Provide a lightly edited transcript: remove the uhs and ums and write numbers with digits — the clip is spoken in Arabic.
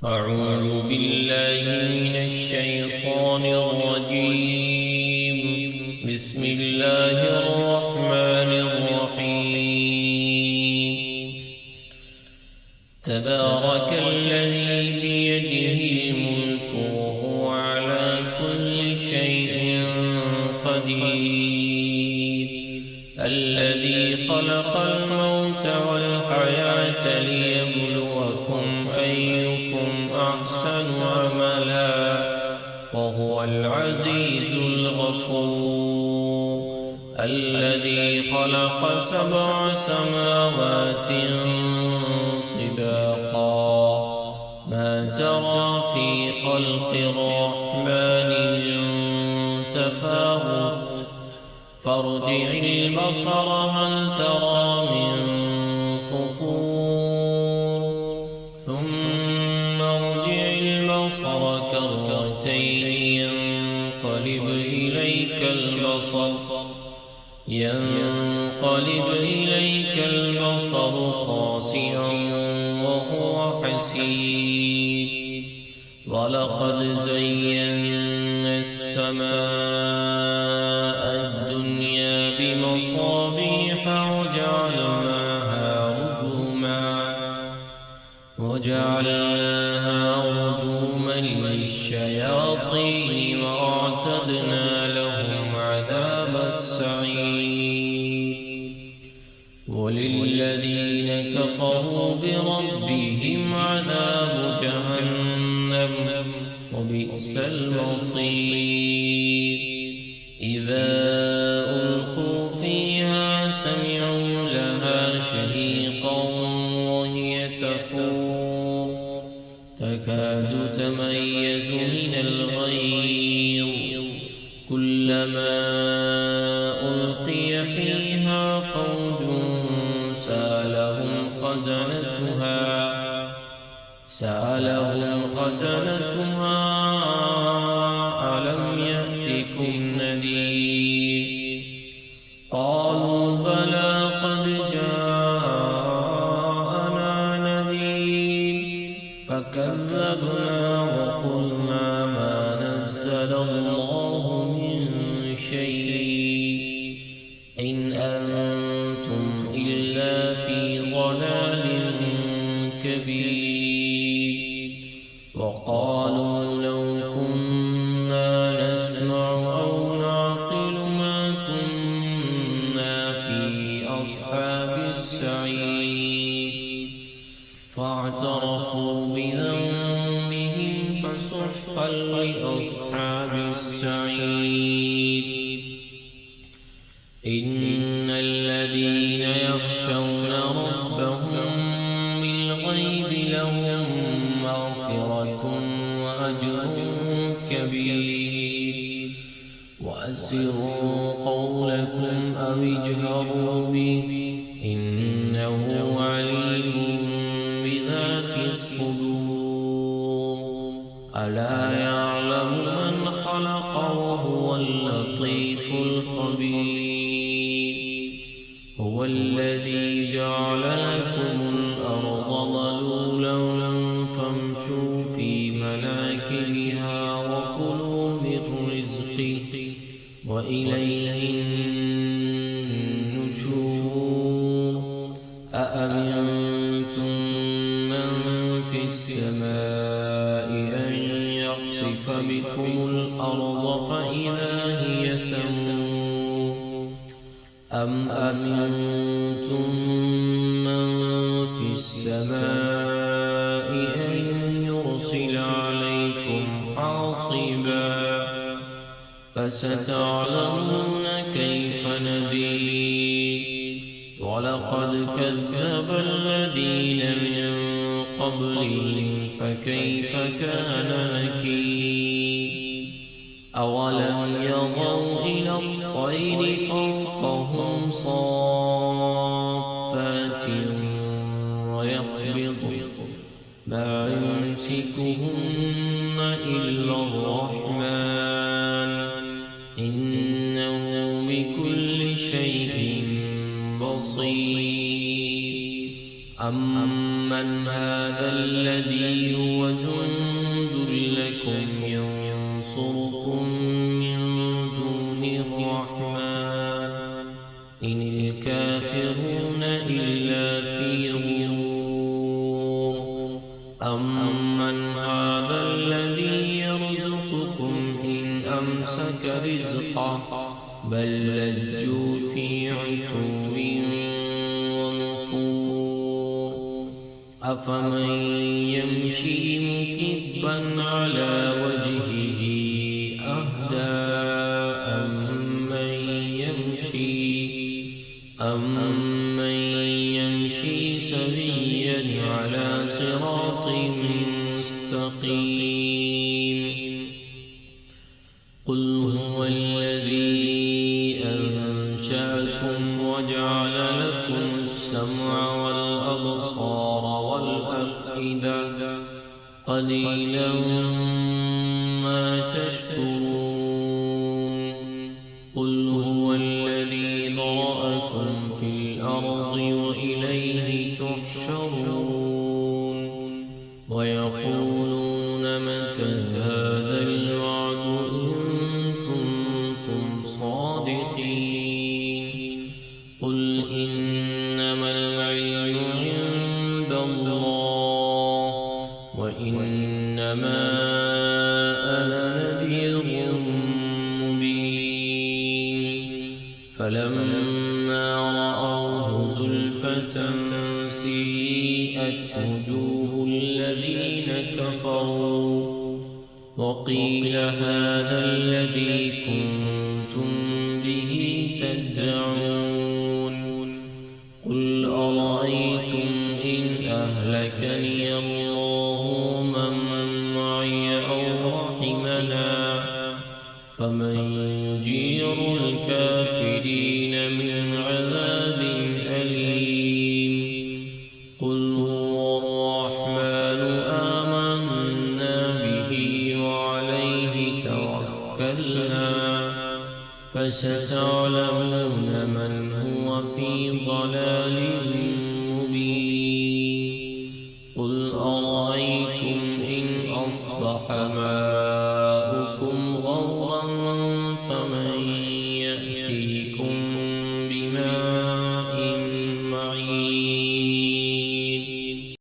أعوذ بالله من الشيطان الرجيم. بسم الله الرحمن الرحيم. تبارك الذي بيده الملك وهو على كل شيء قدير. الذي خلق الموت والحياة ليبلوكم أيكم أحسن عملا وهو العزيز الغفور. الذي خلق 7 سماوات طباقا ما ترى في خلق الرحمن من تفاوت فارجع البصر هل ترى من فطور ثم ارجع البصر كرتين ينقلب إليك البصر خاسئا وهو حسير. ولقد زينا السماء الدنيا بمصابيح وجعلناها رجوما للشياطين وأعتدنا لهم عذاب السعير. وللذين كفروا بربهم عذاب جهنم وبئس المصير. إذا ألقوا فيها سمعوا لها شهيقا وهي تفور تكاد تميز من الغيظ. كلما ألقي فيها فوج سألهم خزنتها ألم يأتكم نذير؟ قالوا بلى قد جاءنا نذير فكذبنا وقلنا ما نزل الله من شيء إن أنتم إلا في ضلال كبير. وقالوا لو كنا نسمع أو نعقل ما كنا في أصحاب السعير. فاعترفوا بذنبهم فسحقا لأصحاب السعير. إن الذين يخشون ربهم بالغيب لهم مغفرة وأجر كبير. وأسروا قولكم أو اجهروا به إنه عليم بذات الصدور. ألا يعلم من خلق وهو اللطيف الخبير. هو الذي جعل لكم الأرض ظلولا فامشوا في مناكبها وكلوا من رزقه وإليه النشور. أأمنتم من في السماء أن يخسف بكم الأرض فإذا هي تمور أم أمنتم من في السماء أن يرسل عليكم حاصبا فستعلمون كيف نذير. ولقد كذب الذين من قبلهم فكيف كان نكير. أولم يروا إلى الطير فوقهم صافات ويقبض ما يمسكهن إلا الرحمن إنه بكل شيء بصير. أمن هذا الذي هو أمن هذا الذي يرزقكم إن أمسك رزقه بل لجوا في عتو ونفور أفمن يمشي مكبا على وجهه أهدى أمن يمشي سويا على صراط مستقيم قل هو الذي أنشأكم وجعل لكم السمع والأبصار والأفئدة قليلا ما تشكرون قل هو الذي ذرأكم في الأرض وإليه تحشرون ويقولون متى هذا الوعد إن كنتم صادقين قل إنما العلم عند الله وإنما أنا نذير مبين فلما رأوه زلفة سيئت وجوه الذين كفروا وقيل هذا الذي كنتم به تدعون قل أرأيتم إن أهلكني الله ومن معي أو رحمنا فمن يجير الكافرين من عذاب أليم قل هو الرحمن آمنا به وعليه توكلنا فستعلمون من هو في ضلال مبين قل أرأيتم إن أصبح ماؤكم